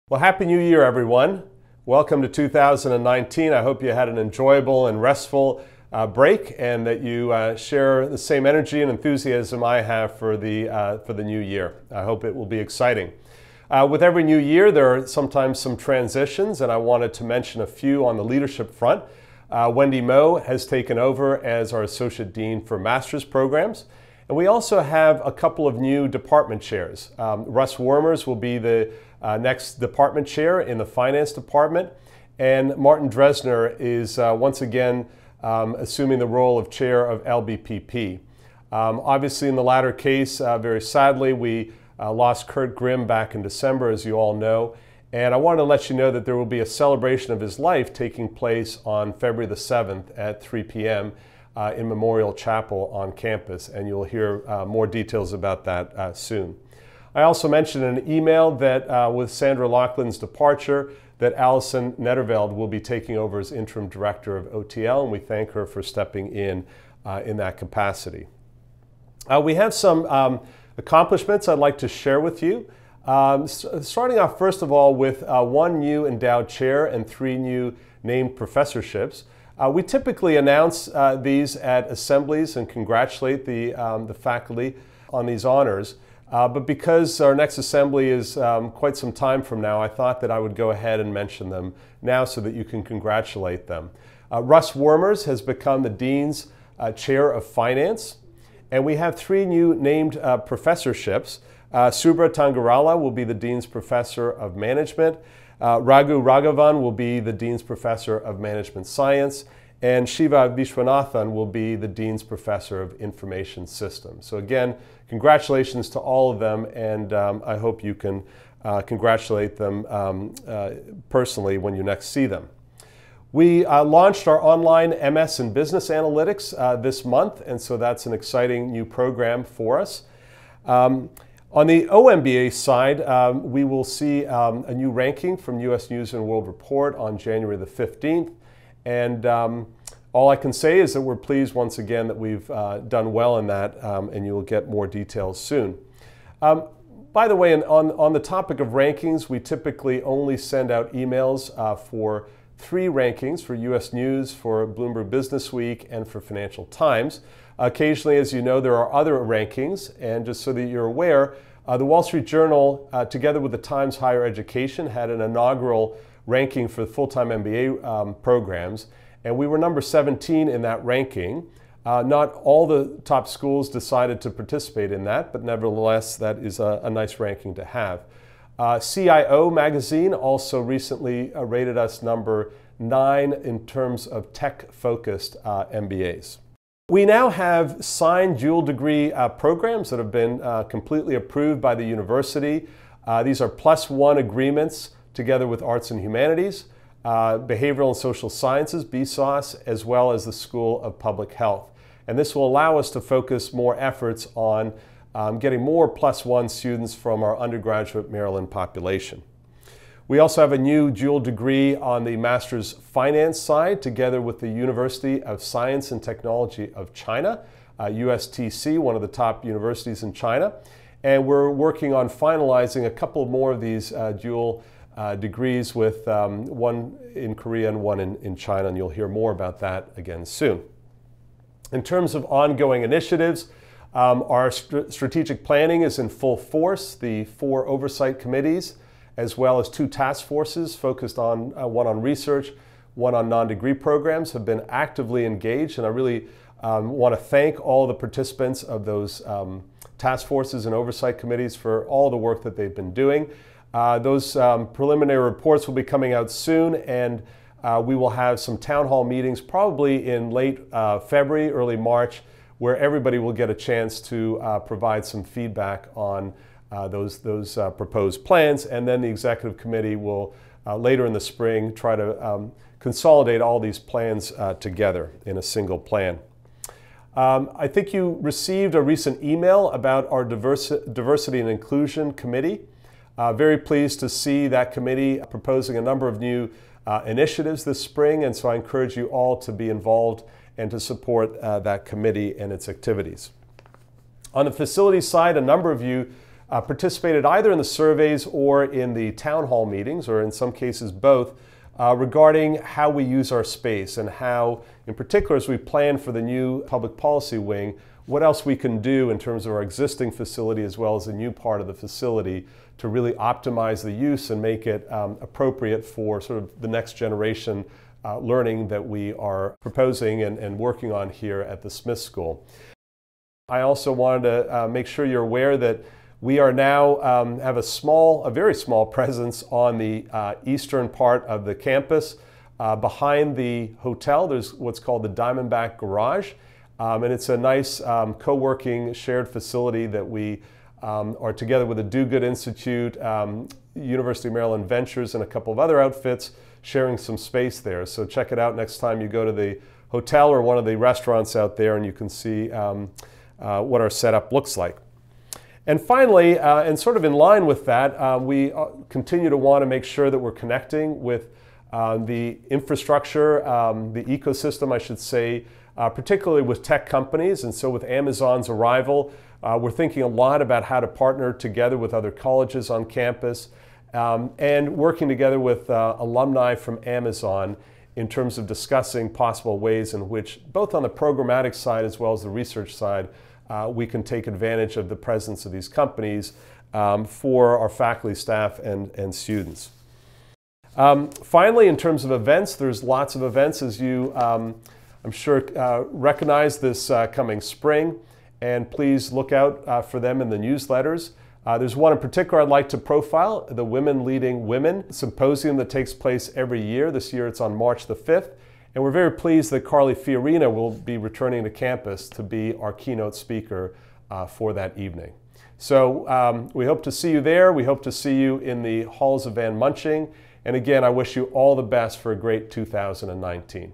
Well, Happy New Year, everyone. Welcome to 2019. I hope you had an enjoyable and restful break and that you share the same energy and enthusiasm I have for the new year. I hope it will be exciting. With every new year, there are sometimes some transitions, and I wanted to mention a few on the leadership front. Wendy Moe has taken over as our Associate Dean for Master's Programs. And we also have a couple of new department chairs. Russ Wormers will be the next department chair in the finance department, and Martin Dresner is once again assuming the role of chair of LBPP. Obviously, in the latter case, very sadly, we lost Kurt Grimm back in December, as you all know, and I wanted to let you know that there will be a celebration of his life taking place on February the 7th at 3 p.m. In Memorial Chapel on campus, and you'll hear more details about that soon. I also mentioned in an email that with Sandra Laughlin's departure, that Allison Netterveld will be taking over as interim director of OTL, and we thank her for stepping in that capacity. We have some accomplishments I'd like to share with you. Starting off, first of all, with one new endowed chair and 3 new named professorships. We typically announce these at assemblies and congratulate the faculty on these honors. But because our next assembly is quite some time from now, I thought that I would go ahead and mention them now so that you can congratulate them. Russ Wormers has become the Dean's Chair of Finance, and we have 3 new named professorships. Subra Tangarala will be the Dean's Professor of Management. Raghu Raghavan will be the Dean's Professor of Management Science, and Shiva Vishwanathan will be the Dean's Professor of Information Systems. So again, congratulations to all of them, and I hope you can congratulate them personally when you next see them. We launched our online MS in Business Analytics this month, and so that's an exciting new program for us. On the OMBA side, we will see a new ranking from U.S. News & World Report on January the 15th. And all I can say is that we're pleased once again that we've done well in that, and you will get more details soon. By the way, on the topic of rankings, we typically only send out emails for 3 rankings, for U.S. News, for Bloomberg Business Week, and for Financial Times. Occasionally, as you know, there are other rankings, and just so that you're aware, the Wall Street Journal, together with the Times Higher Education, had an inaugural ranking for full-time MBA programs, and we were number 17 in that ranking. Not all the top schools decided to participate in that, but nevertheless, that is a nice ranking to have. CIO magazine also recently rated us number 9 in terms of tech-focused MBAs. We now have signed dual degree programs that have been completely approved by the university. These are +1 agreements together with Arts and Humanities, Behavioral and Social Sciences, BSAS, as well as the School of Public Health. And this will allow us to focus more efforts on getting more +1 students from our undergraduate Maryland population. We also have a new dual degree on the Master's Finance side, together with the University of Science and Technology of China, USTC, one of the top universities in China. And we're working on finalizing a couple more of these dual degrees with one in Korea and one in China, and you'll hear more about that again soon. In terms of ongoing initiatives, our strategic planning is in full force. The 4 oversight committees, as well as 2 task forces focused on one on research, one on non-degree programs, have been actively engaged. And I really want to thank all the participants of those task forces and oversight committees for all the work that they've been doing. Those preliminary reports will be coming out soon, and we will have some town hall meetings probably in late February, early March, where everybody will get a chance to provide some feedback on those proposed plans, and then the executive committee will later in the spring try to consolidate all these plans together in a single plan. I think you received a recent email about our Diversity and Inclusion Committee. Very pleased to see that committee proposing a number of new initiatives this spring, and so I encourage you all to be involved and to support that committee and its activities. On the facilities side, a number of you participated either in the surveys or in the town hall meetings, or in some cases both, regarding how we use our space and how, in particular, as we plan for the new public policy wing, what else we can do in terms of our existing facility as well as a new part of the facility to really optimize the use and make it appropriate for sort of the next generation learning that we are proposing and working on here at the Smith School. I also wanted to make sure you're aware that we are now have a very small presence on the eastern part of the campus. Behind the hotel, there's what's called the Diamondback Garage. And it's a nice co-working shared facility that we are together with the Do Good Institute, University of Maryland Ventures, and a couple of other outfits sharing some space there. So check it out next time you go to the hotel or one of the restaurants out there, and you can see what our setup looks like. And finally, and sort of in line with that, we continue to want to make sure that we're connecting with the infrastructure, the ecosystem, I should say, particularly with tech companies. And so with Amazon's arrival, we're thinking a lot about how to partner together with other colleges on campus and working together with alumni from Amazon in terms of discussing possible ways in which, both on the programmatic side as well as the research side, we can take advantage of the presence of these companies for our faculty, staff, and students. Finally, in terms of events, there's lots of events, as you, I'm sure, recognize this coming spring, and please look out for them in the newsletters. There's one in particular I'd like to profile, the Women Leading Women Symposium that takes place every year. This year it's on March the 5th. And we're very pleased that Carly Fiorina will be returning to campus to be our keynote speaker for that evening. So we hope to see you there. We hope to see you in the halls of Van Munching. And again, I wish you all the best for a great 2019.